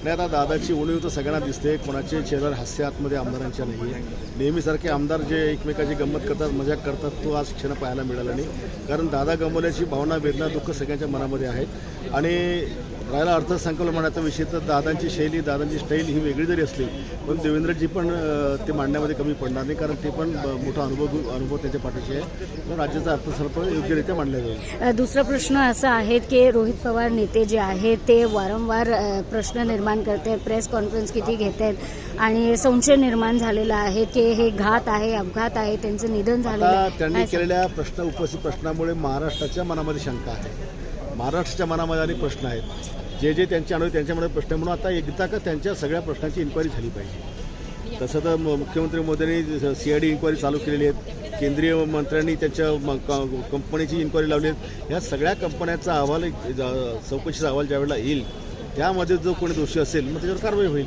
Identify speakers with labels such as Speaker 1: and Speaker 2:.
Speaker 1: नाही, आता दादाची उणीव तर सगळ्यांना दिसते. कोणाचे चेहऱ्यावर हास्य आतमध्ये आमदारांच्या नाही आहे. नेहमीसारखे आमदार जे एकमेकाची गंमत करतात, मजाक करतात, तो आज क्षण पाहायला मिळाला नाही. कारण दादा गमवल्याची भावना, वेदना, दुःख सगळ्यांच्या मनामध्ये आहेत. आणि राहिला अर्थसंकल्प म्हणण्याचा विषय, तर दादांची शैली, दादांची स्टाईल ही वेगळी जरी असली पण देवेंद्रजी पण ते मांडण्यामध्ये कमी पडणार नाही, कारण ते पण मोठा अनुभव त्यांच्या पाठीशी आहे. तर राज्याचा अर्थसंकल्प योग्यरित्या मांडला जाईल.
Speaker 2: दुसरा प्रश्न असा आहे की रोहित पवार नेते जे आहेत ते वारंवार प्रश्न निर्माण करत आहेत, प्रेस कॉन्फरन्स किती घेत आहेत आणि संशय निर्माण झालेला आहे की हे घात आहे, अपघात आहे, त्यांचं निधन झालेलं आहे.
Speaker 1: त्यांनी केलेल्या उपस्थित प्रश्नामुळे महाराष्ट्राच्या मनामध्ये शंका आहे, महाराष्ट्राच्या मनामध्ये अनेक प्रश्न आहेत. जे त्यांच्या अनुभव त्यांच्यामध्ये प्रश्न म्हणून आता एकदा का त्यांच्या सगळ्या प्रश्नांची इन्क्वायरी झाली पाहिजे. तसं तर मुख्यमंत्री मोदींनी CID इन्क्वायरी चालू केलेली आहेत. केंद्रीय मंत्र्यांनी त्यांच्या कंपनीची इन्क्वायरी लावली आहे. ह्या सगळ्या कंपन्यांचा अहवाल, चौकशीचा अहवाल ज्यावेळेला येईल त्यामध्ये जो कोणी दोषी असेल मग त्याच्यावर कारवाई होईल.